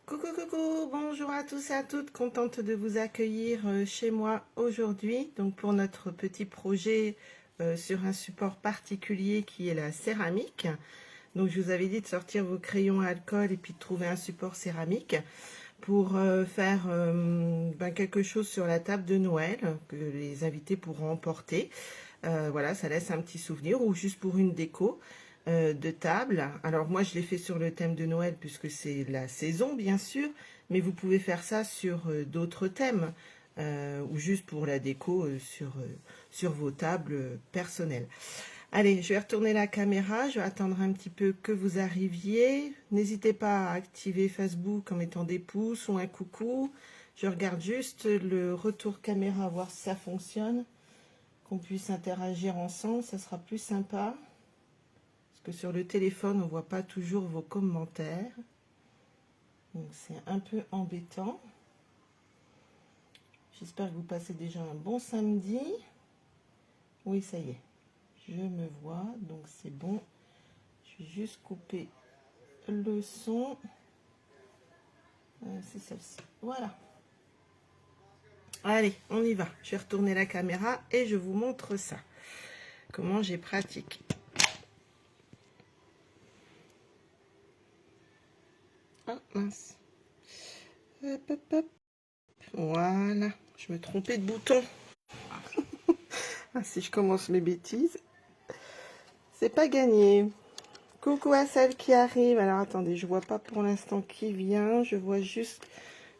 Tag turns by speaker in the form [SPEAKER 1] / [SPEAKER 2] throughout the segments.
[SPEAKER 1] Coucou, coucou, bonjour à tous et à toutes, contente de vous accueillir chez moi aujourd'hui, donc pour notre petit projet sur un support particulier qui est la céramique. Donc je vous avais dit de sortir vos crayons à alcool et puis de trouver un support céramique pour faire quelque chose sur la table de Noël que les invités pourront emporter. Voilà, ça laisse un petit souvenir ou juste pour une déco de table. Alors moi je l'ai fait sur le thème de Noël puisque c'est la saison bien sûr, mais vous pouvez faire ça sur d'autres thèmes ou juste pour la déco sur vos tables personnelles. Allez, je vais retourner la caméra, je vais attendre un petit peu que vous arriviez. N'hésitez pas à activer Facebook en mettant des pouces ou un coucou. Je regarde juste le retour caméra, voir si ça fonctionne, qu'on puisse interagir ensemble, ça sera plus sympa. Parce que sur le téléphone, on ne voit pas toujours vos commentaires. Donc c'est un peu embêtant. J'espère que vous passez déjà un bon samedi. Oui, ça y est. Je me vois, donc c'est bon. Je vais juste couper le son. C'est celle-ci. Voilà. Allez, on y va. Je vais retourner la caméra et je vous montre ça. Comment j'ai pratiqué. Ah, mince. Hop, hop, hop. Voilà. Je me trompais de bouton. Ah, si je commence mes bêtises, c'est pas gagné. Coucou à celle qui arrive. Alors, attendez, je vois pas pour l'instant qui vient. Je vois juste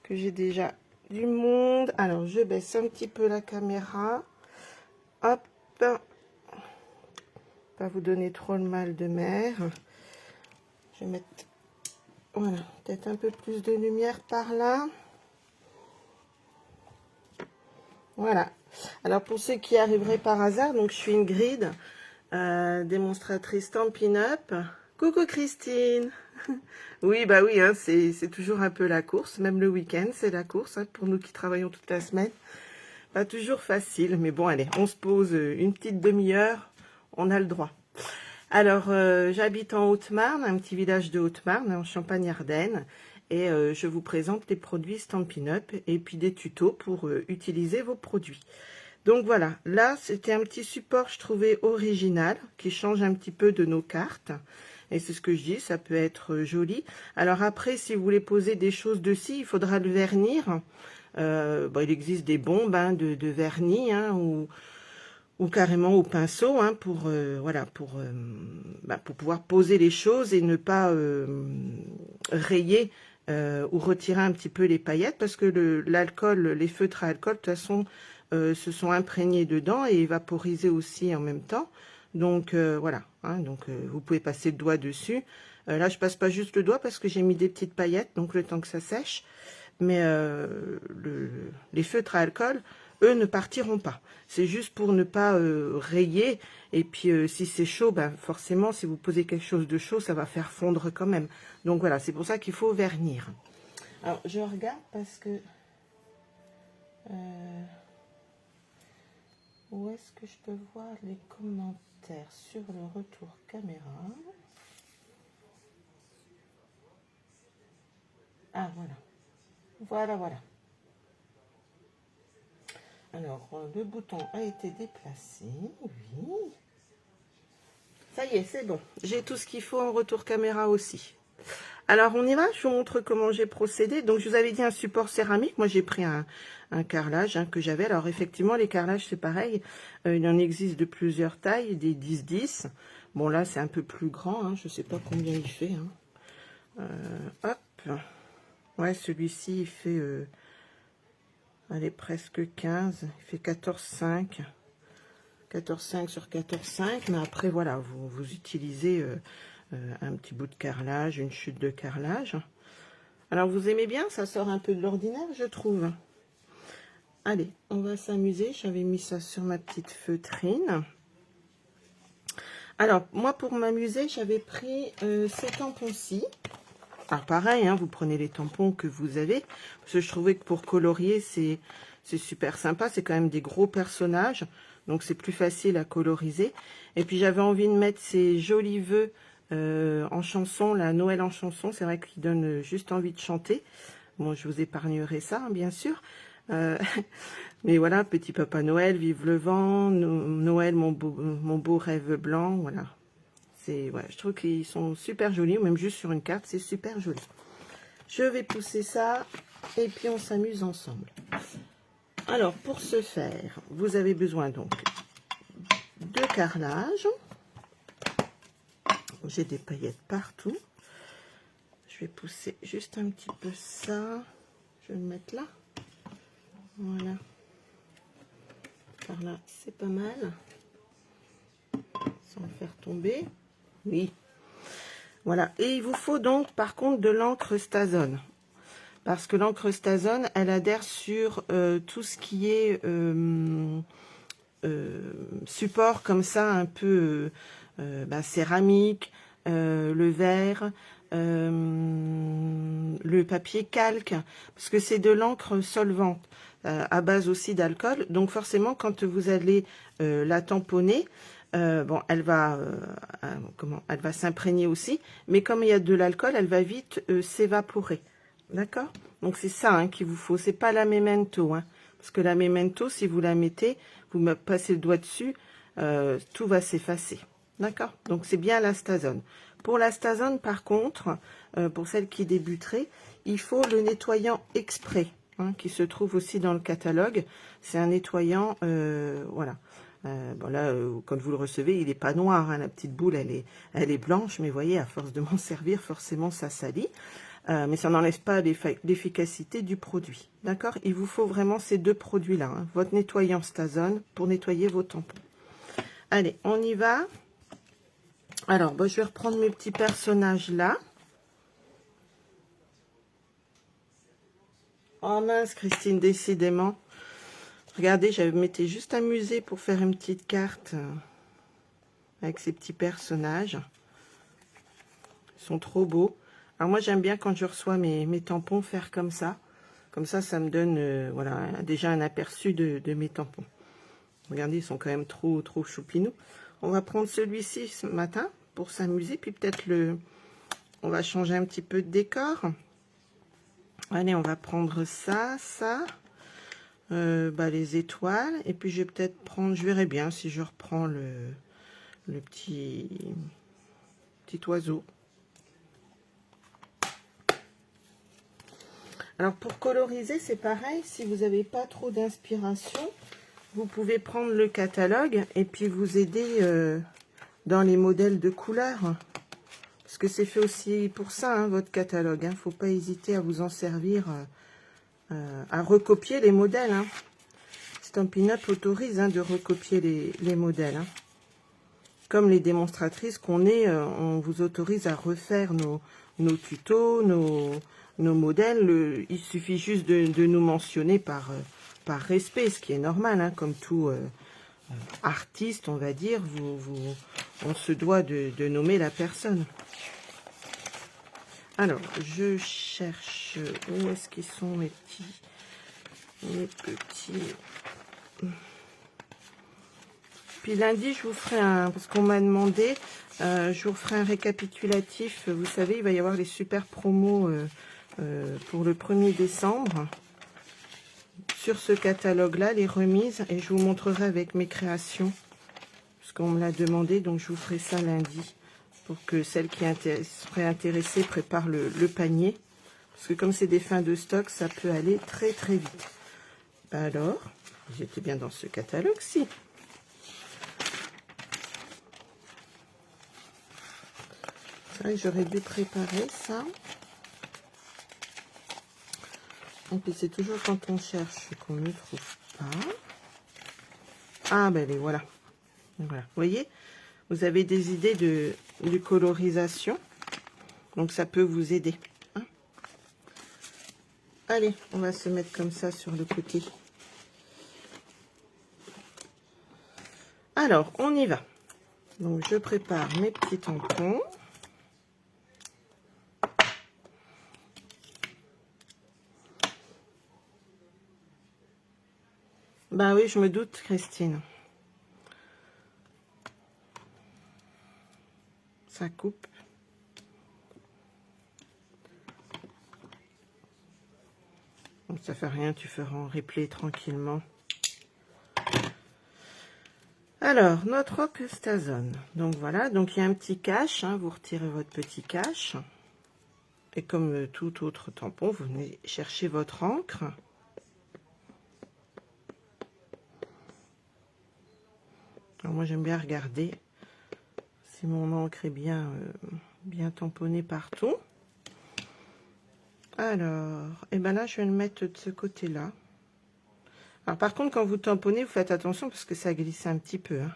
[SPEAKER 1] que j'ai déjà du monde. Alors, je baisse un petit peu la caméra. Hop. Pas vous donner trop le mal de mer. Je vais mettre, voilà, peut-être un peu plus de lumière par là. Voilà. Alors, pour ceux qui arriveraient par hasard, donc je suis Ingrid, démonstratrice Stampin' Up. Coucou Christine. Oui, bah oui, hein, c'est toujours un peu la course, même le week-end, c'est la course, hein, pour nous qui travaillons toute la semaine. Pas toujours facile, mais bon, allez, on se pose une petite demi-heure, on a le droit. Alors, j'habite en Haute-Marne, un petit village de Haute-Marne, en Champagne-Ardenne, et je vous présente les produits Stampin' Up et puis des tutos pour utiliser vos produits. Donc voilà, là, c'était un petit support, je trouvais original, qui change un petit peu de nos cartes. Et c'est ce que je dis, ça peut être joli. Alors après, si vous voulez poser des choses dessus, il faudra le vernir. Il existe des bombes de vernis hein, ou carrément au pinceau hein, pour pouvoir poser les choses et ne pas rayer ou retirer un petit peu les paillettes parce que l'alcool, les feutres à alcool, de toute façon, se sont imprégnés dedans et évaporisés aussi en même temps. Donc voilà, hein, vous pouvez passer le doigt dessus. Là, je passe pas juste le doigt parce que j'ai mis des petites paillettes, donc le temps que ça sèche. Mais les feutres à alcool, eux, ne partiront pas. C'est juste pour ne pas rayer. Et puis, si c'est chaud, ben, forcément, si vous posez quelque chose de chaud, ça va faire fondre quand même. Donc voilà, c'est pour ça qu'il faut vernir. Alors, je regarde parce que... où est-ce que je peux voir les commentaires sur le retour caméra? Ah, voilà. Voilà. Alors, le bouton a été déplacé, oui. Ça y est, c'est bon. J'ai tout ce qu'il faut en retour caméra aussi. Alors, on y va. Je vous montre comment j'ai procédé. Donc, je vous avais dit un support céramique. Moi, j'ai pris un carrelage que j'avais. Alors, effectivement, les carrelages, c'est pareil. Il en existe de plusieurs tailles, des 10-10. Bon, là, c'est un peu plus grand. Hein. Je ne sais pas combien il fait. Hein. Hop. Ouais, celui-ci, il fait... allez, presque 15. Il fait 14,5. 14,5 sur 14,5. Mais après, voilà, vous utilisez un petit bout de carrelage, une chute de carrelage. Alors, vous aimez bien? Ça sort un peu de l'ordinaire, je trouve. Allez, on va s'amuser. J'avais mis ça sur ma petite feutrine. Alors, moi, pour m'amuser, j'avais pris ces tampons-ci. Alors, pareil, hein, vous prenez les tampons que vous avez. Parce que je trouvais que pour colorier, c'est super sympa. C'est quand même des gros personnages. Donc, c'est plus facile à coloriser. Et puis, j'avais envie de mettre ces jolis vœux en chanson, la Noël en chanson, c'est vrai qu'il donne juste envie de chanter. Bon, je vous épargnerai ça, hein, bien sûr. Mais voilà, Petit Papa Noël, vive le vent, Noël, mon beau rêve blanc, voilà. Ouais, je trouve qu'ils sont super jolis, ou même juste sur une carte, c'est super joli. Je vais pousser ça, et puis on s'amuse ensemble. Alors, pour ce faire, vous avez besoin donc de carrelage. J'ai des paillettes partout. Je vais pousser juste un petit peu ça. Je vais le mettre là. Voilà. Par là, c'est pas mal. Sans le faire tomber. Oui. Voilà. Et il vous faut donc, par contre, de l'encre Stazone. Parce que l'encre Stazone, elle adhère sur tout ce qui est support comme ça, un peu céramique, le verre, le papier calque, parce que c'est de l'encre solvante à base aussi d'alcool. Donc forcément, quand vous allez la tamponner, bon, elle va s'imprégner aussi, mais comme il y a de l'alcool, elle va vite s'évaporer. D'accord? Donc c'est ça hein, qu'il vous faut. C'est pas la Memento, hein, parce que la Memento, si vous la mettez, vous me passez le doigt dessus, tout va s'effacer. D'accord? Donc c'est bien la Stazone. Pour la Stazone, par contre, pour celle qui débuterait, il faut le nettoyant exprès, hein, qui se trouve aussi dans le catalogue. C'est un nettoyant, voilà. Bon là, quand vous le recevez, il n'est pas noir, hein, la petite boule, elle est blanche, mais vous voyez, à force de m'en servir, forcément, ça salit. Mais ça n'enlève pas l'efficacité du produit. D'accord? Il vous faut vraiment ces deux produits-là. Hein, votre nettoyant Stazone pour nettoyer vos tampons. Allez, on y va. Alors, je vais reprendre mes petits personnages là. Oh mince, Christine, décidément. Regardez, je m'étais juste amusée pour faire une petite carte avec ces petits personnages. Ils sont trop beaux. Alors moi, j'aime bien quand je reçois mes tampons faire comme ça. Comme ça me donne voilà, déjà un aperçu de mes tampons. Regardez, ils sont quand même trop choupinous. On va prendre celui-ci ce matin pour s'amuser. Puis peut-être on va changer un petit peu de décor. Allez, on va prendre ça. Les étoiles. Et puis je vais peut-être prendre, je verrai bien si je reprends le petit oiseau. Alors pour coloriser, c'est pareil. Si vous n'avez pas trop d'inspiration, vous pouvez prendre le catalogue et puis vous aider dans les modèles de couleurs. Parce que c'est fait aussi pour ça, hein, votre catalogue. Il ne faut pas hésiter à vous en servir, à recopier les modèles. Hein. Stampin' Up autorise de recopier les modèles. Hein. Comme les démonstratrices qu'on est, on vous autorise à refaire nos tutos, nos modèles. Il suffit juste de nous mentionner par respect, ce qui est normal, hein, comme tout artiste, on va dire, on se doit de nommer la personne. Alors, je cherche, où est-ce qu'ils sont mes petits... Puis lundi, je vous ferai parce qu'on m'a demandé, je vous ferai un récapitulatif. Vous savez, il va y avoir les super promos pour le 1er décembre. Sur ce catalogue-là, les remises, et je vous montrerai avec mes créations, parce qu'on me l'a demandé, donc je vous ferai ça lundi, pour que celles qui seraient intéressées préparent le panier, parce que comme c'est des fins de stock, ça peut aller très vite. Alors, j'étais bien dans ce catalogue-ci. C'est vrai que j'aurais dû préparer ça. Et puis c'est toujours quand on cherche qu'on ne trouve pas. Ah ben les voilà. Voilà. Vous voyez, vous avez des idées de colorisation. Donc ça peut vous aider. Hein. Allez, on va se mettre comme ça sur le côté. Alors, on y va. Donc je prépare mes petits tampons. Bah oui, je me doute, Christine. Ça coupe. Donc ça fait rien, tu feras en replay tranquillement. Alors, notre Rockstazone. Donc voilà, donc il y a un petit cache, hein, vous retirez votre petit cache. Et comme tout autre tampon, vous venez chercher votre encre. Alors moi j'aime bien regarder si mon encre est bien, bien tamponnée partout. Alors, et ben là je vais le mettre de ce côté-là. Alors par contre quand vous tamponnez, vous faites attention parce que ça glisse un petit peu. Hein.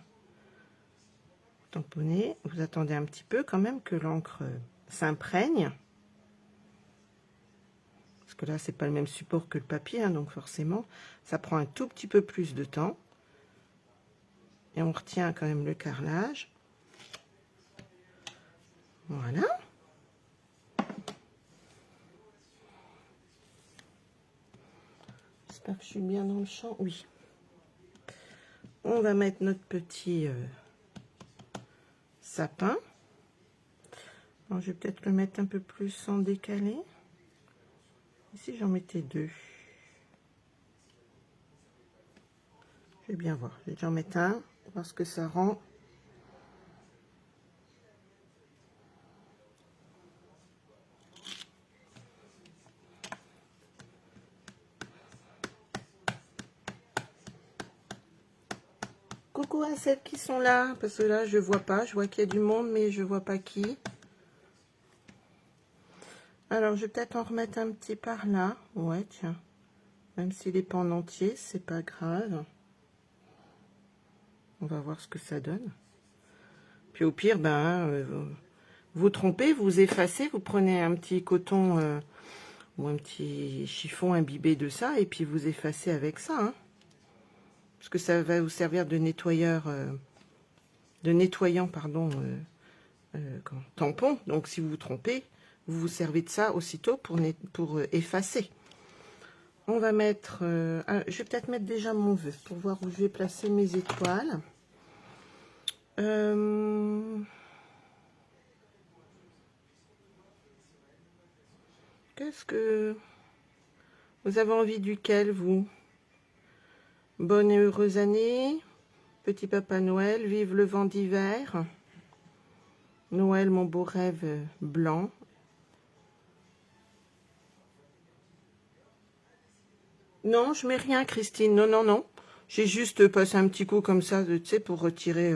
[SPEAKER 1] Vous tamponnez, vous attendez un petit peu quand même que l'encre s'imprègne. Parce que là c'est pas le même support que le papier, hein, donc forcément ça prend un tout petit peu plus de temps. Et on retient quand même le carrelage. Voilà. J'espère que je suis bien dans le champ. Oui. On va mettre notre petit sapin. Alors, je vais peut-être le mettre un peu plus en décalé. Ici, j'en mettais deux. Je vais bien voir. Je vais déjà en mettre un, voir ce que ça rend. Coucou à celles qui sont là, parce que là, je vois pas. Je vois qu'il y a du monde, mais je vois pas qui. Alors, je vais peut-être en remettre un petit par là. Ouais, tiens. Même s'il n'est pas en entier, c'est pas grave. On va voir ce que ça donne. Puis au pire, ben, vous trompez, vous effacez, vous prenez un petit coton ou un petit chiffon imbibé de ça, et puis vous effacez avec ça. Hein. Parce que ça va vous servir de nettoyeur, pardon, tampon. Donc si vous vous trompez, vous vous servez de ça aussitôt pour effacer. On va mettre, je vais peut-être mettre déjà mon vœu pour voir où je vais placer mes étoiles. Qu'est-ce que vous avez envie duquel, vous? Bonne et heureuse année, petit papa Noël, vive le vent d'hiver. Noël, mon beau rêve blanc. Non, je mets rien, Christine. Non, non, non. J'ai juste passé un petit coup comme ça, tu sais, pour retirer...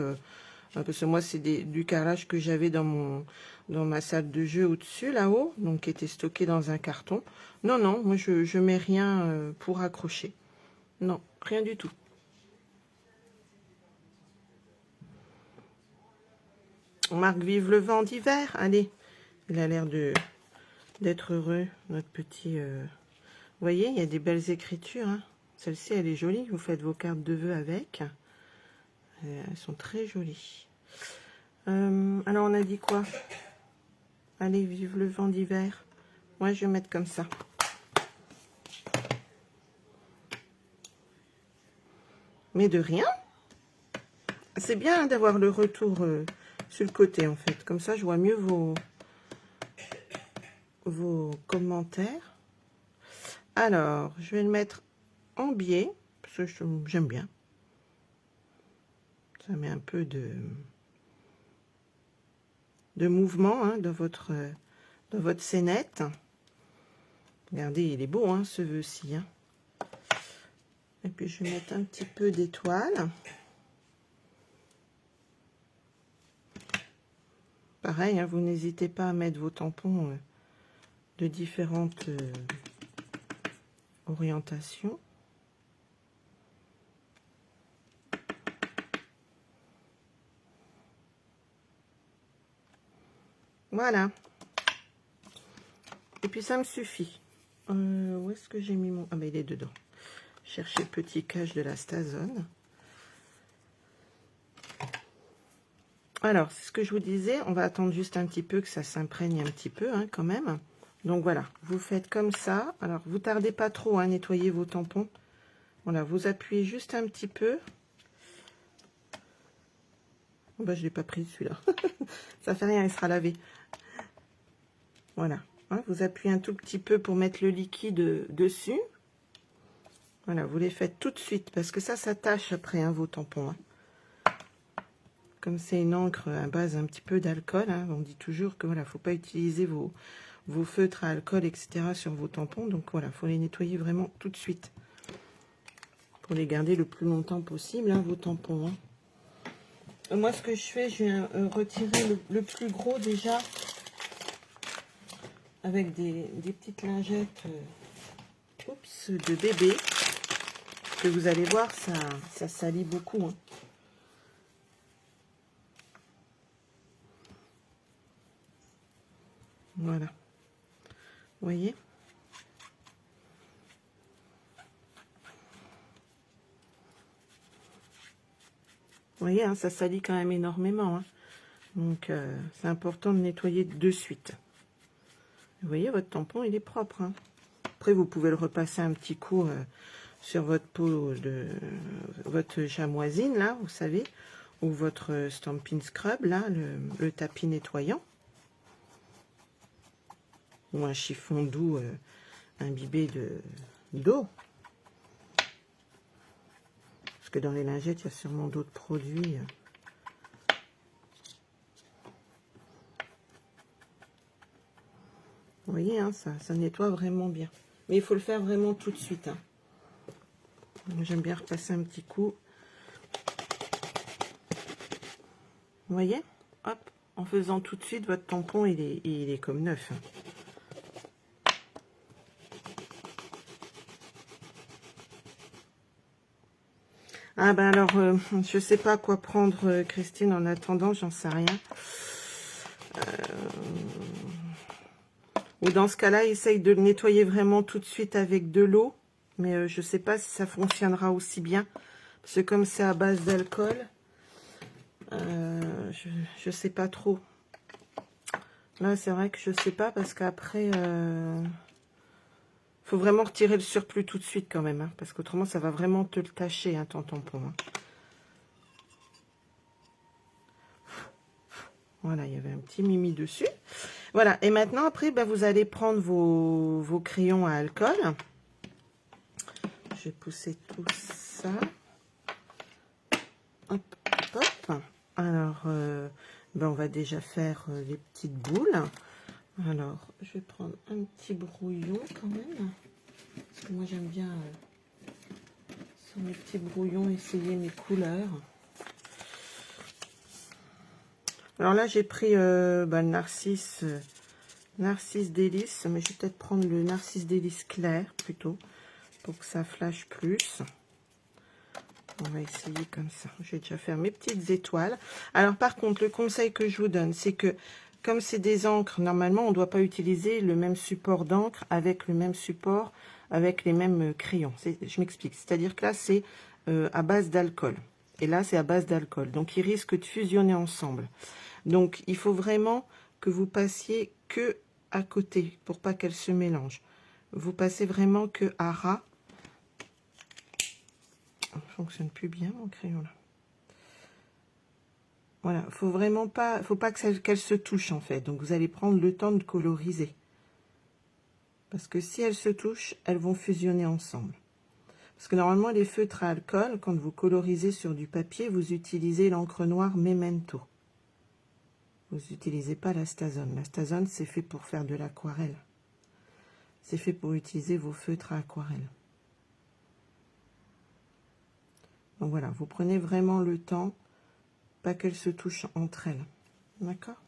[SPEAKER 1] parce que moi, c'est du carrelage que j'avais dans ma salle de jeu au-dessus, là-haut, donc qui était stocké dans un carton. Non, non, moi, je mets rien pour accrocher. Non, rien du tout. On marque vive le vent d'hiver. Allez, il a l'air d'être heureux, notre petit... Vous voyez, il y a des belles écritures. Hein. Celle-ci, elle est jolie. Vous faites vos cartes de vœux avec. Elles sont très jolies. Alors, on a dit quoi? Allez, vive le vent d'hiver. Moi, je vais mettre comme ça. Mais de rien. C'est bien hein, d'avoir le retour sur le côté, en fait. Comme ça, je vois mieux vos commentaires. Alors, je vais le mettre en biais, parce que j'aime bien. Ça met un peu de mouvement hein, dans votre scénette. Regardez, il est beau, hein, ce vœu-ci. Hein. Et puis, je vais mettre un petit peu d'étoiles. Pareil, hein, vous n'hésitez pas à mettre vos tampons de différentes orientations. Voilà. Et puis ça me suffit. Où est-ce que j'ai mis mon... Ah ben il est dedans. Chercher le petit cache de la Stazone. Alors, c'est ce que je vous disais. On va attendre juste un petit peu que ça s'imprègne un petit peu hein, quand même. Donc voilà, vous faites comme ça. Alors, vous tardez pas trop à nettoyer vos tampons. Voilà, vous appuyez juste un petit peu. Oh ben, je ne l'ai pas pris celui-là. Ça fait rien, il sera lavé. Voilà. Hein, vous appuyez un tout petit peu pour mettre le liquide dessus. Voilà, vous les faites tout de suite, parce que ça tâche après, hein, vos tampons. Hein. Comme c'est une encre à base un petit peu d'alcool, hein, on dit toujours que voilà, faut pas utiliser vos feutres à alcool, etc. sur vos tampons. Donc voilà, faut les nettoyer vraiment tout de suite. Pour les garder le plus longtemps possible, hein, vos tampons. Hein. Moi, ce que je fais, je vais retirer le plus gros déjà, avec des petites lingettes de bébé. Que vous allez voir, ça salit beaucoup. Hein. Voilà. Vous voyez? Vous voyez, hein, ça salit quand même énormément. Hein. Donc, c'est important de nettoyer de suite. Vous voyez, votre tampon, il est propre. Hein. Après, vous pouvez le repasser un petit coup sur votre peau de votre chamoisine, là, vous savez, ou votre Stampin' Scrub, là, le tapis nettoyant. Ou un chiffon doux imbibé d'eau. Parce que dans les lingettes, il y a sûrement d'autres produits. Vous voyez, hein, ça nettoie vraiment bien. Mais il faut le faire vraiment tout de suite. Hein. J'aime bien repasser un petit coup. Vous voyez? Hop, en faisant tout de suite, votre tampon, il est comme neuf. Hein. Ah ben alors, je sais pas quoi prendre, Christine, en attendant, j'en sais rien. Ou dans ce cas-là, essaye de le nettoyer vraiment tout de suite avec de l'eau. Mais je sais pas si ça fonctionnera aussi bien. Parce que comme c'est à base d'alcool, je sais pas trop. Là, c'est vrai que je sais pas parce qu'après... faut vraiment retirer le surplus tout de suite quand même. Hein, parce qu'autrement, ça va vraiment te le tâcher, hein, ton tampon. Hein. Voilà, il y avait un petit mimi dessus. Voilà, et maintenant, après, ben, vous allez prendre vos crayons à alcool. Je vais pousser tout ça. Hop, hop. Alors, ben, on va déjà faire les petites boules. Alors, je vais prendre un petit brouillon quand même. Parce que moi, j'aime bien, sur mes petits brouillons, essayer mes couleurs. Alors là, j'ai pris ben, le Narcisse Délice, mais je vais peut-être prendre le Narcisse Délice clair plutôt, pour que ça flash plus. On va essayer comme ça. Je vais déjà faire mes petites étoiles. Alors par contre, le conseil que je vous donne, c'est que comme c'est des encres, normalement, on ne doit pas utiliser le même support d'encre avec le même support, avec les mêmes crayons. Je m'explique. C'est-à-dire que là, c'est à base d'alcool. Et là, c'est à base d'alcool. Donc, ils risquent de fusionner ensemble. Donc, il faut vraiment que vous passiez que à côté pour pas qu'elles se mélangent. Vous passez vraiment que à ras. Ça ne fonctionne plus bien, mon crayon, là. Voilà, faut pas qu'elles se touchent, en fait. Donc, vous allez prendre le temps de coloriser. Parce que si elles se touchent, elles vont fusionner ensemble. Parce que normalement, les feutres à alcool, quand vous colorisez sur du papier, vous utilisez l'encre noire Memento. Vous n'utilisez pas la Stazone. La Stazone, c'est fait pour faire de l'aquarelle. C'est fait pour utiliser vos feutres à aquarelle. Donc voilà, vous prenez vraiment le temps, pas qu'elles se touchent entre elles. D'accord?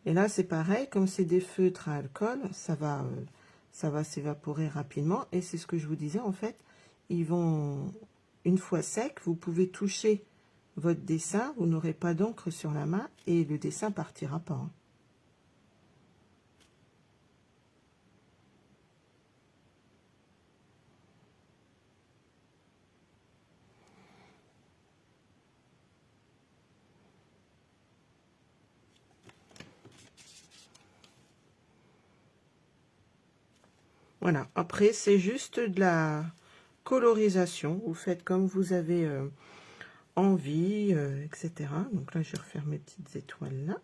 [SPEAKER 1] Et là, c'est pareil, comme c'est des feutres à alcool, ça va s'évaporer rapidement. Et c'est ce que je vous disais, en fait, ils vont, une fois secs, vous pouvez toucher votre dessin, vous n'aurez pas d'encre sur la main et le dessin partira pas. Hein. Voilà, après c'est juste de la colorisation, vous faites comme vous avez envie, etc. Donc là je vais refaire mes petites étoiles là.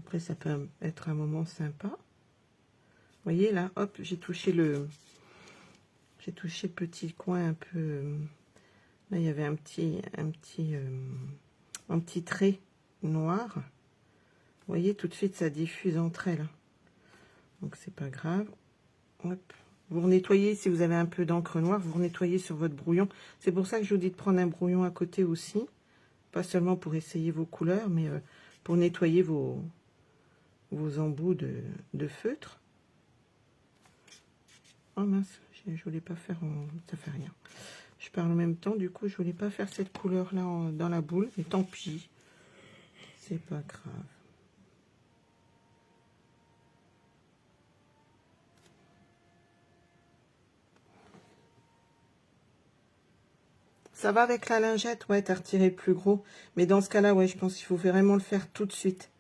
[SPEAKER 1] Après ça peut être un moment sympa. Vous voyez là, hop, j'ai touché J'ai touché le petit coin un peu... là, il y avait un petit trait noir. Vous voyez, tout de suite, ça diffuse entre elles. Donc, c'est pas grave. Hop. Vous nettoyez, si vous avez un peu d'encre noire, vous nettoyez sur votre brouillon. C'est pour ça que je vous dis de prendre un brouillon à côté aussi. Pas seulement pour essayer vos couleurs, mais pour nettoyer vos embouts de feutre. Oh mince, je voulais pas faire... ça fait rien. Je parle en même temps, du coup, je voulais pas faire cette couleur-là dans la boule. Mais tant pis. C'est pas grave. Ça va avec la lingette, ouais, t'as retiré plus gros. Mais dans ce cas-là, ouais, je pense qu'il faut vraiment le faire tout de suite.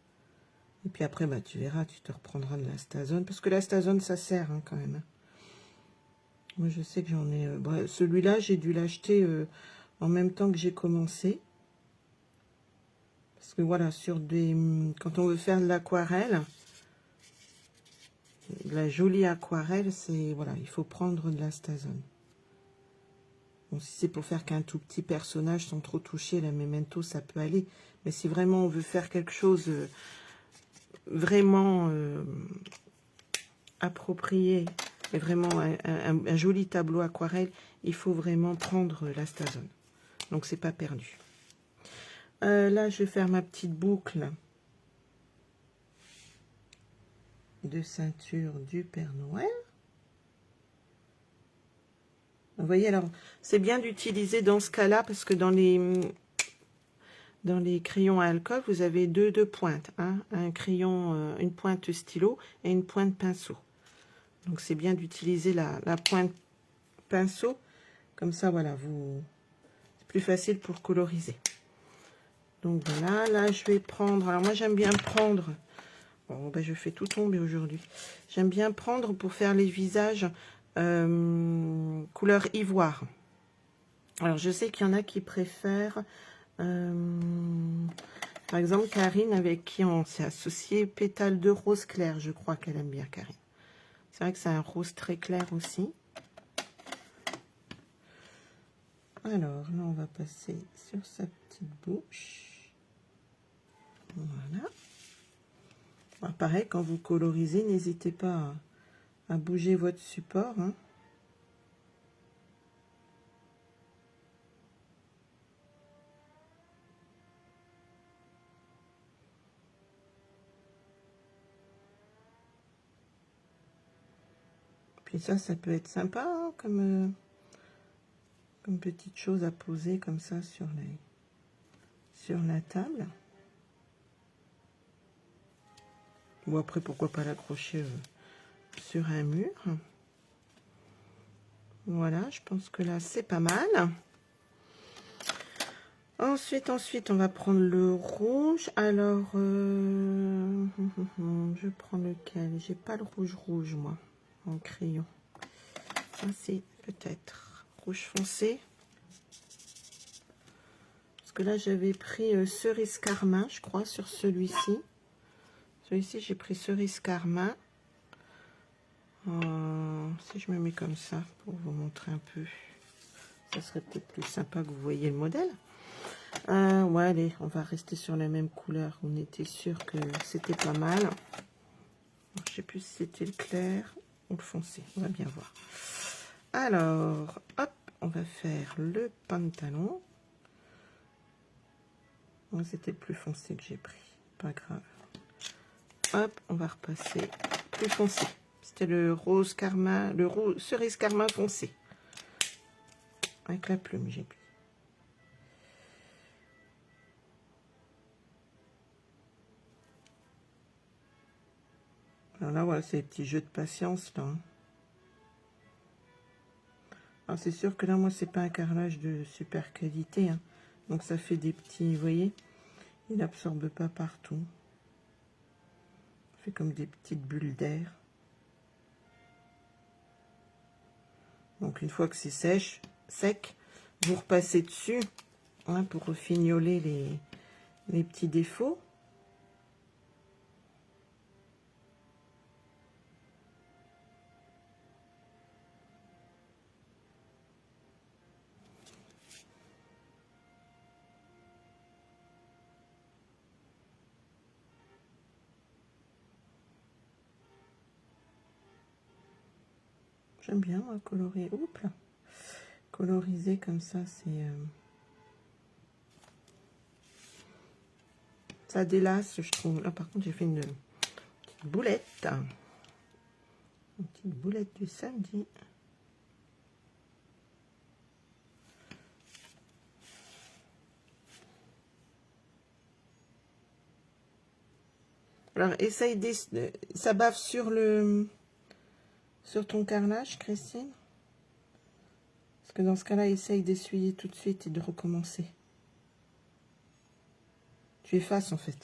[SPEAKER 1] Et puis après, bah, tu verras, tu te reprendras de l'astazone. Parce que l'astazone, ça sert hein, quand même. Moi, je sais que j'en ai... bah, celui-là, j'ai dû l'acheter en même temps que j'ai commencé. Parce que voilà, quand on veut faire de l'aquarelle, de la jolie aquarelle, c'est... Voilà, il faut prendre de l'astazone. Bon, si c'est pour faire qu'un tout petit personnage sans trop toucher, la Memento, ça peut aller. Mais si vraiment on veut faire quelque chose vraiment approprié, et vraiment un joli tableau aquarelle, il faut vraiment prendre l'astazone. Donc, c'est pas perdu. Là, je vais faire ma petite boucle de ceinture du Père Noël. Vous voyez, alors, c'est bien d'utiliser dans ce cas-là, parce que dans les crayons à alcool, vous avez deux pointes. Hein, un crayon, une pointe stylo et une pointe pinceau. Donc, c'est bien d'utiliser la pointe pinceau. Comme ça, voilà, c'est plus facile pour coloriser. Donc, voilà, là, je vais prendre... Alors, moi, j'aime bien prendre... Bon, ben, je fais tout tomber aujourd'hui. J'aime bien prendre pour faire les visages couleur ivoire. Alors, je sais qu'il y en a qui préfèrent... par exemple, Karine, avec qui on s'est associé, pétale de rose clair. Je crois qu'elle aime bien, Karine. C'est vrai que c'est un rose très clair aussi. Alors, là, on va passer sur sa petite bouche. Voilà. Alors, pareil, quand vous colorisez, n'hésitez pas à bouger votre support. Hein. Puis ça peut être sympa, hein, comme petite chose à poser comme ça sur la table. Ou après, pourquoi pas l'accrocher sur un mur. Voilà, je pense que là, c'est pas mal. Ensuite, on va prendre le rouge. Alors, je prends lequel? J'ai pas le rouge, moi, en crayon. Ah, si, peut-être. Rouge foncé. Parce que là, j'avais pris cerise carmin, je crois, sur celui-ci. Celui-ci, j'ai pris cerise carmin. Si je me mets comme ça, pour vous montrer un peu, ça serait peut-être plus sympa que vous voyez le modèle. Ouais, allez, on va rester sur la même couleur. On était sûr que c'était pas mal. Alors, je sais plus si c'était le clair ou le foncé. On va bien voir. Alors, hop, on va faire le pantalon. C'était le plus foncé que j'ai pris. Pas grave. Hop, on va repasser plus foncé. C'était le rose carmin, cerise carmin foncé. Avec la plume, j'ai pris. Alors là, voilà, c'est les petits jeux de patience, là. Alors, c'est sûr que là, moi, c'est pas un carrelage de super qualité. Hein. Donc, ça fait des petits, vous voyez, il n'absorbe pas partout. Ça fait comme des petites bulles d'air. Donc, une fois que c'est sec, vous repassez dessus hein, pour refignoler les petits défauts. J'aime bien moi, colorer. Oups là. Coloriser comme ça, c'est... ça délasse, je trouve. Là, par contre, j'ai fait une petite boulette. Une petite boulette du samedi. Alors, essaye ça bave sur ton carrelage, Christine. Parce que dans ce cas-là, essaye d'essuyer tout de suite et de recommencer. Tu effaces en fait.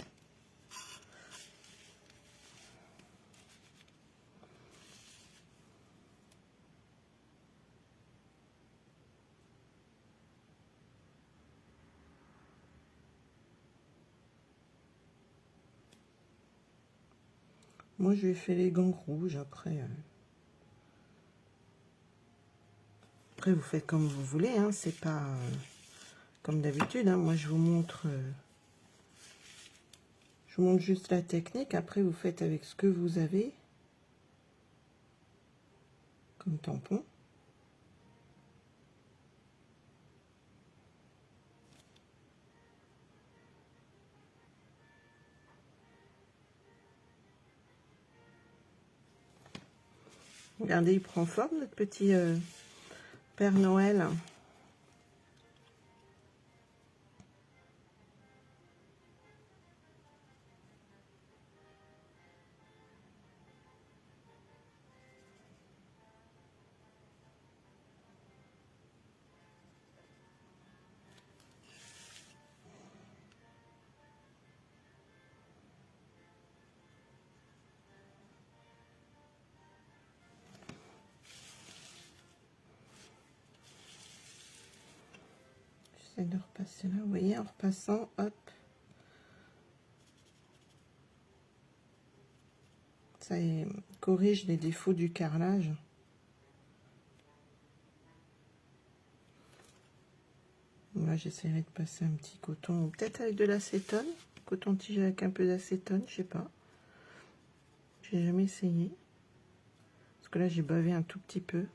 [SPEAKER 1] Moi, je lui ai fait les gants rouges après. Après, vous faites comme vous voulez, hein. C'est pas comme d'habitude. Hein. Moi, je vous montre juste la technique. Après, vous faites avec ce que vous avez comme tampon. Regardez, il prend forme, notre petit Père Noël. J'essaie de repasser là, vous voyez, en repassant, hop. Ça corrige les défauts du carrelage. Là, j'essaierai de passer un petit coton, peut-être avec de l'acétone. Coton-tige avec un peu d'acétone, je sais pas. J'ai jamais essayé. Parce que là, j'ai bavé un tout petit peu.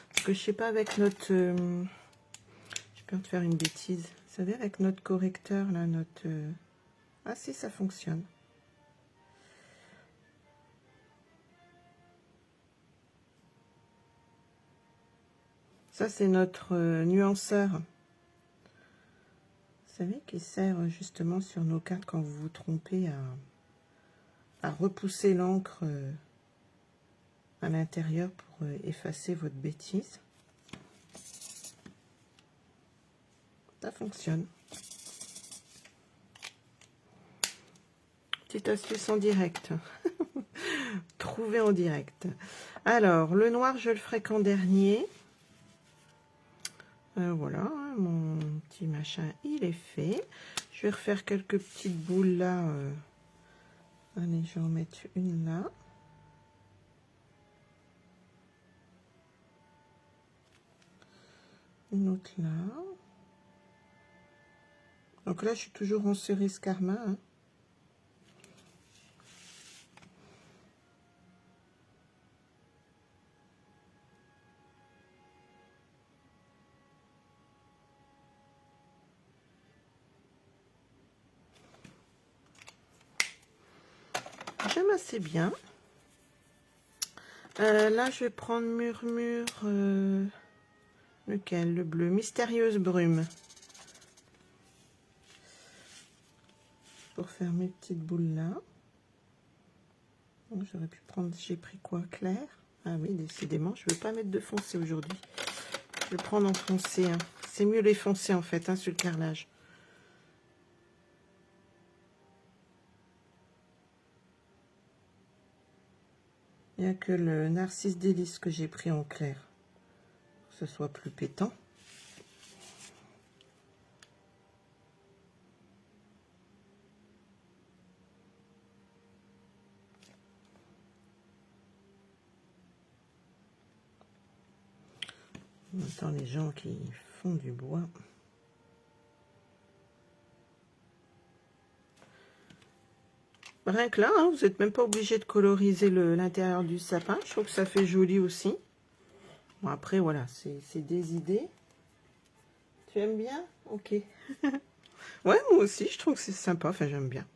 [SPEAKER 1] Parce que je sais pas, avec notre... j'ai peur de faire une bêtise. Vous savez, avec notre correcteur, là, notre... ah si, ça fonctionne. Ça, c'est notre nuanceur. Vous savez, qui sert justement sur nos cartes quand vous vous trompez à repousser l'encre à l'intérieur pour effacer votre bêtise. Ça fonctionne. Petite astuce en direct. Trouver en direct. Alors, le noir, je le ferai qu'en dernier. Voilà, mon petit machin, il est fait. Je vais refaire quelques petites boules là. Allez, je vais en mettre une là. Une autre là. Donc là, je suis toujours en cerise karma. Hein. J'aime assez bien. Là, je vais prendre Murmure. Lequel? Le bleu. Mystérieuse brume. Pour faire mes petites boules là. J'aurais pu prendre... J'ai pris quoi? Clair? Ah oui, décidément, je ne veux pas mettre de foncé aujourd'hui. Je vais prendre en foncé. Hein. C'est mieux les foncés en fait, hein, sur le carrelage. Il n'y a que le Narcisse Délice que j'ai pris en clair. Pour que ce soit plus pétant. On entend les gens qui font du bois. Rien que là, hein, vous n'êtes même pas obligé de coloriser l'intérieur du sapin. Je trouve que ça fait joli aussi. Bon, après, voilà, c'est des idées. Tu aimes bien? Ok. Ouais, moi aussi, je trouve que c'est sympa. Enfin, j'aime bien.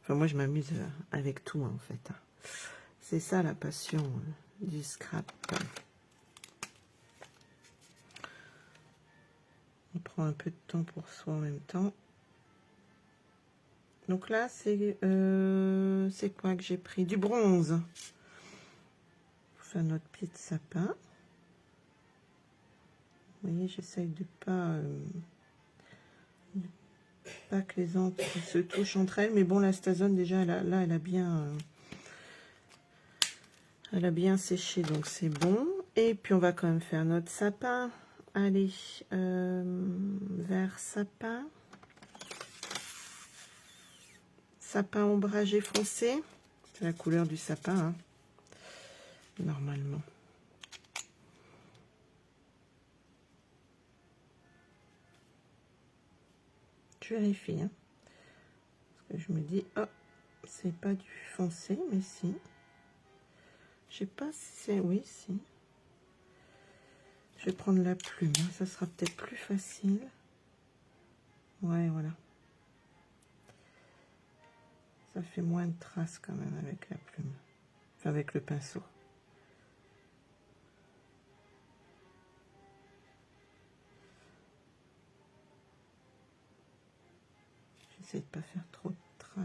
[SPEAKER 1] Enfin, moi, je m'amuse avec tout, en fait. C'est ça, la passion du scrap. On prend un peu de temps pour soi en même temps. Donc là, c'est quoi que j'ai pris? Du bronze. Pour faire notre pied de sapin. Vous voyez, j'essaye de pas que les encres se touchent entre elles. Mais bon, la Stazone, déjà, là, elle a bien séché, donc c'est bon. Et puis, on va quand même faire notre sapin. Allez, vert sapin. Sapin ombragé foncé. C'est la couleur du sapin, hein, normalement. Je vérifie, hein, parce que je me dis, oh, c'est pas du foncé, mais si. Je sais pas si c'est... Oui, si. Je vais prendre la plume, hein, ça sera peut-être plus facile. Ouais, voilà. Ça fait moins de traces quand même avec la plume. Enfin, avec le pinceau. J'essaie de pas faire trop de traces.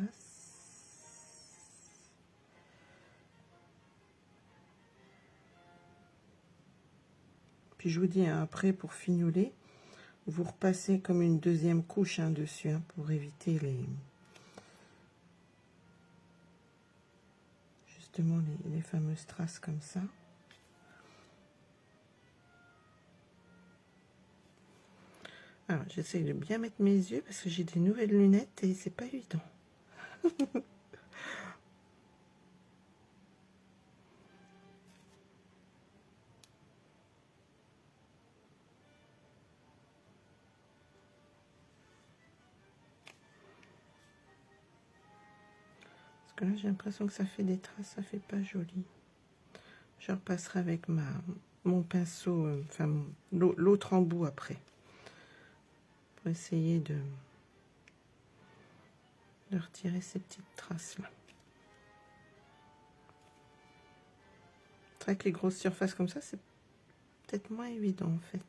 [SPEAKER 1] Puis je vous dis, hein, après, pour fignoler, vous repassez comme une deuxième couche, hein, dessus, hein, pour éviter justement les fameuses traces comme ça. Alors, j'essaie de bien mettre mes yeux parce que j'ai des nouvelles lunettes et c'est pas évident. Parce que là, j'ai l'impression que ça fait des traces, ça fait pas joli. Je repasserai avec mon pinceau, enfin l'autre embout après. Pour essayer de retirer ces petites traces-là. C'est vrai que les grosses surfaces comme ça, c'est peut-être moins évident en fait.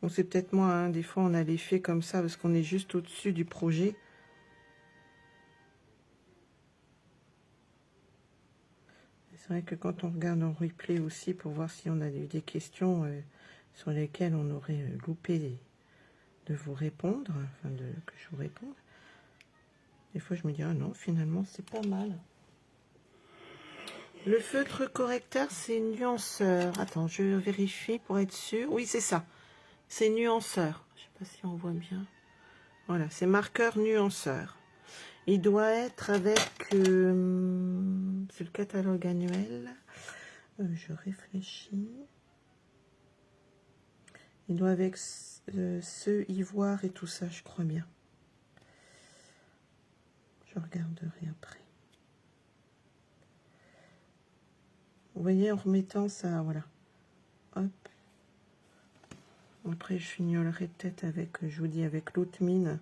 [SPEAKER 1] Bon, c'est peut-être moins, hein, des fois on a l'effet comme ça parce qu'on est juste au-dessus du projet. C'est vrai que quand on regarde en replay aussi pour voir si on a eu des questions sur lesquelles on aurait loupé de vous répondre, enfin que je vous réponde, des fois je me dis ah non, finalement c'est pas mal. Le feutre correcteur c'est nuanceur. Attends, je vérifie pour être sûr. Oui, c'est ça. C'est nuanceur. Je sais pas si on voit bien. Voilà, c'est marqueur nuanceur. Il doit être avec... c'est le catalogue annuel. Je réfléchis. Il doit avec ce ivoire et tout ça, je crois bien. Je regarderai après. Vous voyez, en remettant ça, voilà. Hop. Après, je fignolerai peut-être avec, je vous dis, avec l'autre mine.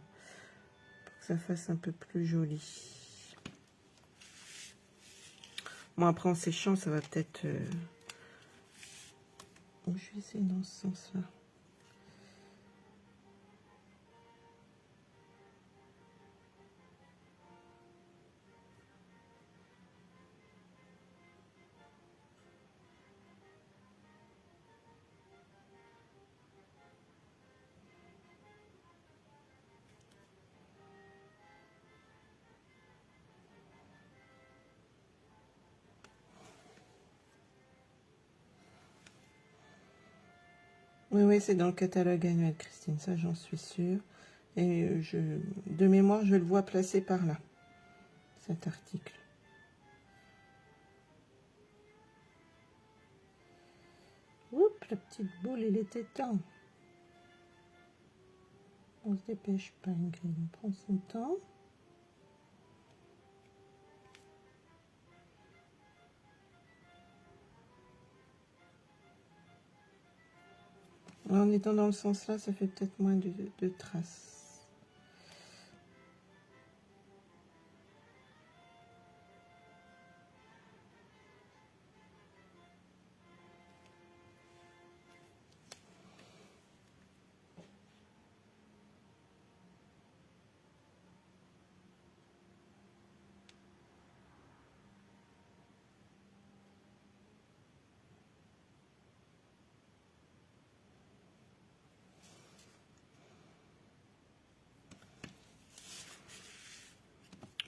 [SPEAKER 1] Pour que ça fasse un peu plus joli. Bon, après, en séchant, ça va peut-être... je vais essayer dans ce sens-là. Oui, oui, c'est dans le catalogue annuel, Christine, ça j'en suis sûre. Et de mémoire, je le vois placé par là, cet article. Oups, la petite boule, il était temps. On se dépêche pas, Ingrid, on prend son temps. En étant dans le sens là, ça fait peut-être moins de traces.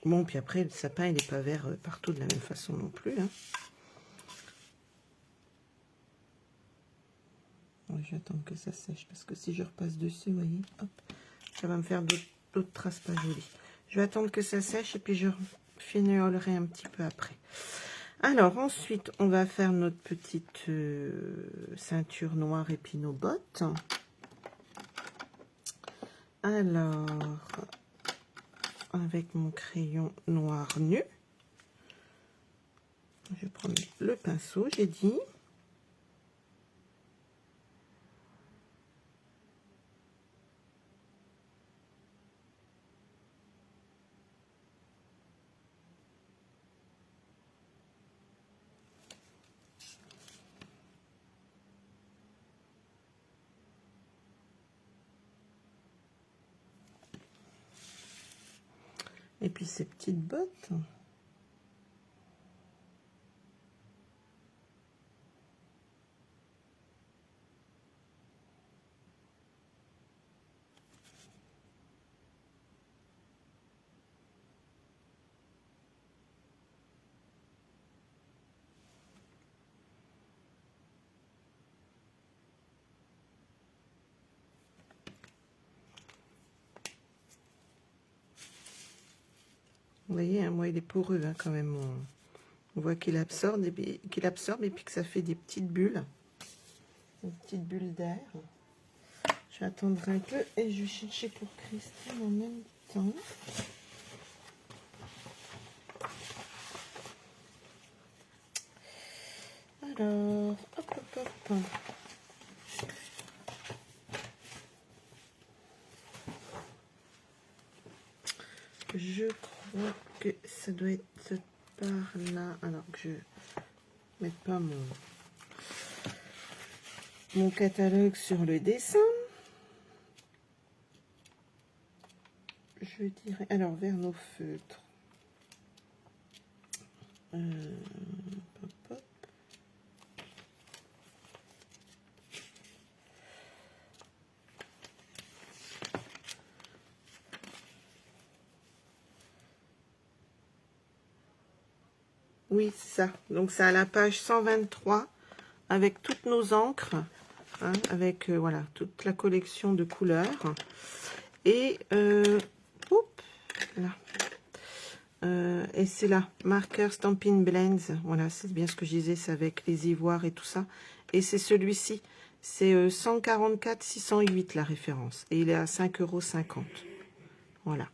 [SPEAKER 1] Bon, puis après, le sapin, il n'est pas vert partout de la même façon non plus. Hein. Bon, je vais attendre que ça sèche, parce que si je repasse dessus, vous voyez, hop, ça va me faire d'autres traces pas jolies. Je vais attendre que ça sèche, et puis je fignolerai un petit peu après. Alors, ensuite, on va faire notre petite ceinture noire épinot botte. Alors, avec mon crayon noir nu, je vais prendre le pinceau, j'ai dit. Et puis ces petites bottes. Vous voyez, hein, moi il est poreux hein, quand même. On voit qu'il absorbe, et puis que ça fait des petites bulles. Des petites bulles d'air. Je vais attendre un peu et je vais chercher pour Christine en même temps. Alors, hop, hop, hop. Je crois que ça doit être par là. Alors que je ne mette pas mon catalogue sur le dessin. Je dirais, alors vers nos feutres. Hop, hop. Oui, c'est ça. Donc, c'est à la page 123 avec toutes nos encres, hein, avec voilà toute la collection de couleurs. Et, là. Et c'est là, Marker Stampin' Blends. Voilà, c'est bien ce que je disais, c'est avec les ivoires et tout ça. Et c'est celui-ci. C'est 144 608 la référence. Et il est à 5,50 €. Voilà.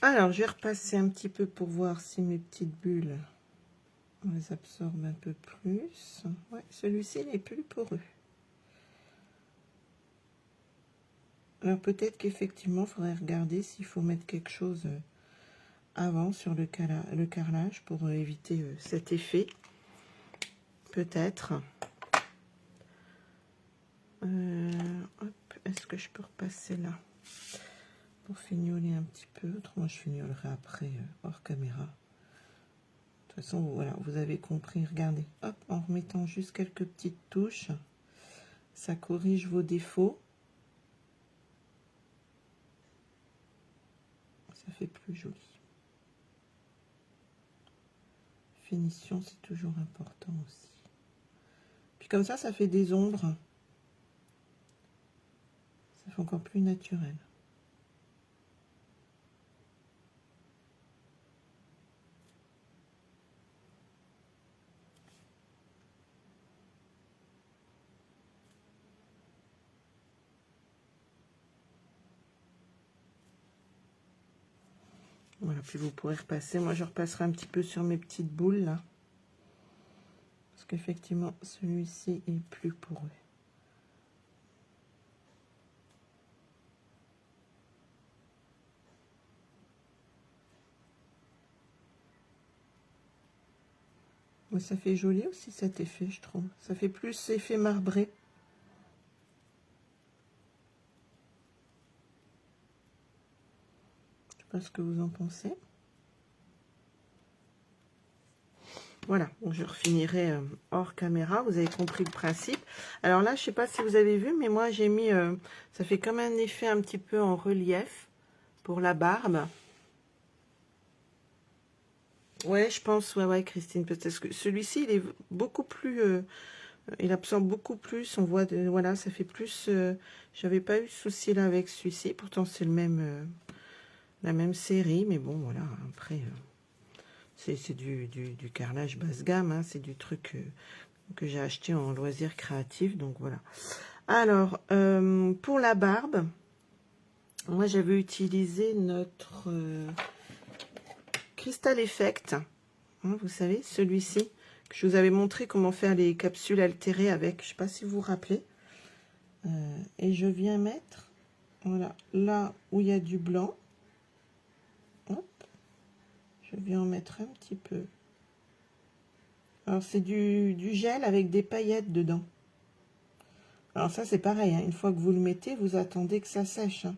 [SPEAKER 1] Alors, je vais repasser un petit peu pour voir si mes petites bulles, on les absorbe un peu plus. Ouais, celui-ci, il est plus poreux. Alors, peut-être qu'effectivement, il faudrait regarder s'il faut mettre quelque chose avant sur le carrelage pour éviter cet effet. Peut-être. Est-ce que je peux repasser là pour fignoler un petit peu? Autrement, je fignolerai après hors caméra. De toute façon, voilà, vous avez compris. Regardez, hop, en remettant juste quelques petites touches, ça corrige vos défauts. Ça fait plus joli. Finition, c'est toujours important aussi. Puis comme ça fait des ombres. Ça fait encore plus naturel. Voilà, puis vous pourrez repasser. Moi, je repasserai un petit peu sur mes petites boules, là. Parce qu'effectivement, celui-ci est plus poreux. Mais ça fait joli aussi, cet effet, je trouve. Ça fait plus effet marbré. Je sais pas ce que vous en pensez. Voilà, donc je refinirai hors caméra, vous avez compris le principe. Alors là, je sais pas si vous avez vu, mais moi j'ai mis, ça fait comme un effet un petit peu en relief pour la barbe. Ouais, je pense, ouais, Christine, peut-être que celui-ci, il est beaucoup plus, il absorbe beaucoup plus, on voit, voilà, ça fait plus, j'avais pas eu ce souci là avec celui-ci, pourtant c'est le même, la même série, mais bon, voilà, après... c'est du carrelage basse gamme, hein, c'est du truc que j'ai acheté en loisirs créatifs, donc voilà. Alors, pour la barbe, moi j'avais utilisé notre Crystal Effect, hein, vous savez, celui-ci, que je vous avais montré comment faire les capsules altérées avec, je sais pas si vous vous rappelez. Et je viens mettre, voilà, là où il y a du blanc, hop, je viens en mettre un petit peu. Alors, c'est du gel avec des paillettes dedans. Alors ça, c'est pareil, hein. Une fois que vous le mettez, vous attendez que ça sèche. Hein.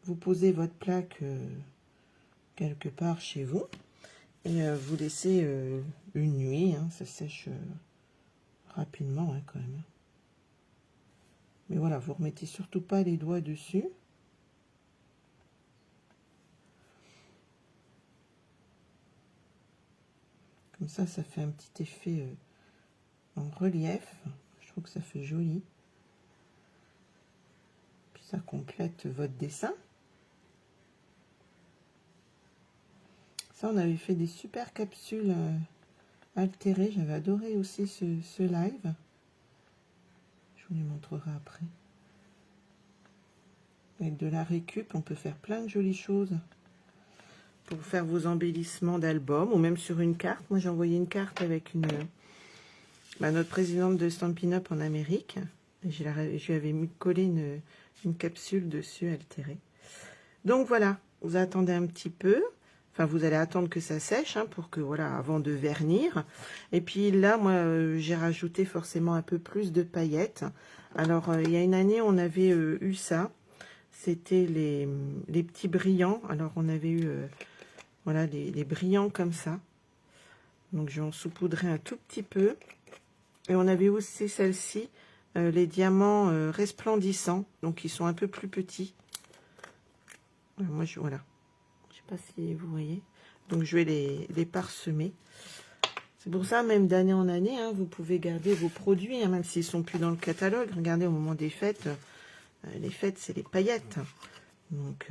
[SPEAKER 1] Vous posez votre plaque quelque part chez vous et vous laissez une nuit. Hein. Ça sèche rapidement hein, quand même. Mais voilà, vous remettez surtout pas les doigts dessus. Comme ça fait un petit effet en relief. Je trouve que ça fait joli. Puis ça complète votre dessin. Ça, on avait fait des super capsules altérées. J'avais adoré aussi ce live. Je vous les montrerai après. Avec de la récup, on peut faire plein de jolies choses. Pour faire vos embellissements d'albums ou même sur une carte. Moi, j'ai envoyé une carte avec notre présidente de Stampin' Up en Amérique. Et je lui avais collé une capsule dessus altérée. Donc voilà, vous attendez un petit peu. Enfin, vous allez attendre que ça sèche hein, pour que, voilà, avant de vernir. Et puis là, moi, j'ai rajouté forcément un peu plus de paillettes. Alors, il y a une année, on avait eu ça. C'était les petits brillants. Alors, on avait eu... voilà, les brillants comme ça. Donc, je vais en saupoudrer un tout petit peu. Et on avait aussi celle-ci, les diamants resplendissants. Donc, ils sont un peu plus petits. Moi, voilà. Je sais pas si vous voyez. Donc, je vais les parsemer. C'est pour ça, même d'année en année, hein, vous pouvez garder vos produits, hein, même s'ils sont plus dans le catalogue. Regardez, au moment des fêtes, les fêtes, c'est les paillettes. Donc,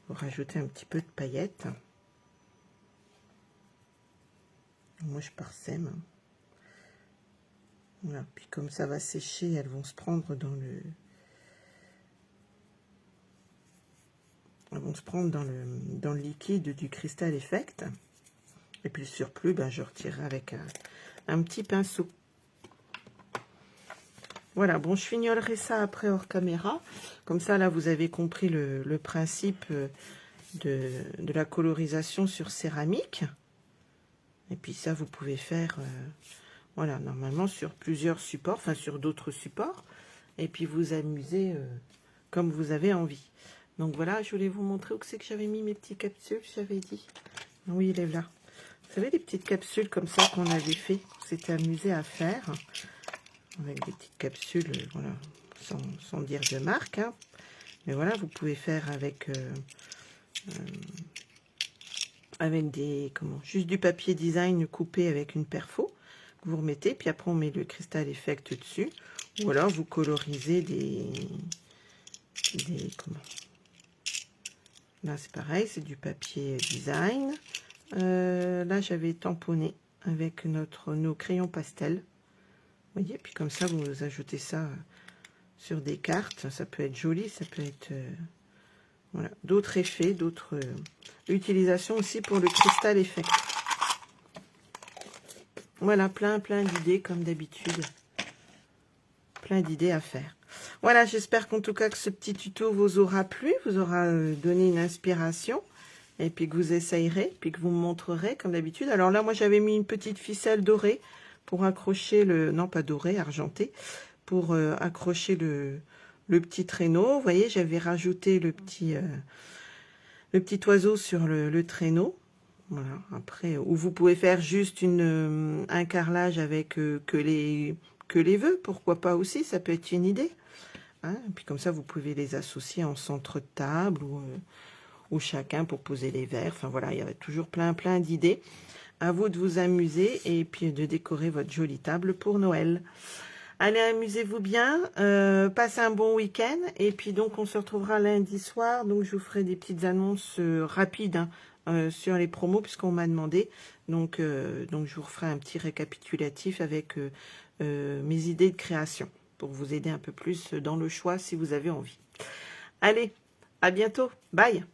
[SPEAKER 1] vous rajoutez un petit peu de paillettes. Moi, je parsème. Voilà. Puis comme ça va sécher, elles vont se prendre dans le... Elles vont se prendre dans le liquide du Crystal Effect. Et puis le surplus, ben, je retirerai avec un petit pinceau. Voilà, bon, je fignolerai ça après hors caméra. Comme ça, là, vous avez compris le principe de la colorisation sur céramique. Et puis ça, vous pouvez faire, voilà, normalement sur plusieurs supports, enfin sur d'autres supports. Et puis vous amuser comme vous avez envie. Donc voilà, je voulais vous montrer où c'est que j'avais mis mes petites capsules, j'avais dit. Oui, il est là. Vous savez, les petites capsules comme ça qu'on avait fait, on s'était amusé à faire. Avec des petites capsules, voilà, sans dire de marque. Hein. Mais voilà, vous pouvez faire avec juste du papier design coupé avec une perfo. Vous remettez, puis après on met le Crystal Effect dessus. Ou alors vous colorisez Là c'est pareil, c'est du papier design. Là j'avais tamponné avec nos crayons pastel. Vous voyez, puis comme ça vous ajoutez ça sur des cartes. Ça peut être joli, ça peut être... Voilà, d'autres effets, d'autres utilisations aussi pour le cristal effect. Voilà, plein d'idées comme d'habitude. Plein d'idées à faire. Voilà, j'espère qu'en tout cas que ce petit tuto vous aura plu, vous aura donné une inspiration. Et puis que vous essayerez, puis que vous me montrerez comme d'habitude. Alors là, moi j'avais mis une petite ficelle dorée pour accrocher le... Non, pas dorée, argentée. Pour accrocher le petit traîneau. Vous voyez, j'avais rajouté le petit oiseau sur le traîneau. Voilà, après, ou vous pouvez faire juste un carrelage avec que les vœux, pourquoi pas aussi, ça peut être une idée. Hein, et puis comme ça, vous pouvez les associer en centre de table ou chacun pour poser les verres. Enfin voilà, il y avait toujours plein d'idées. À vous de vous amuser et puis de décorer votre jolie table pour Noël. Allez, amusez-vous bien, passez un bon week-end et puis donc on se retrouvera lundi soir. Donc je vous ferai des petites annonces rapides sur les promos puisqu'on m'a demandé. Donc je vous referai un petit récapitulatif avec mes idées de création pour vous aider un peu plus dans le choix si vous avez envie. Allez, à bientôt, bye.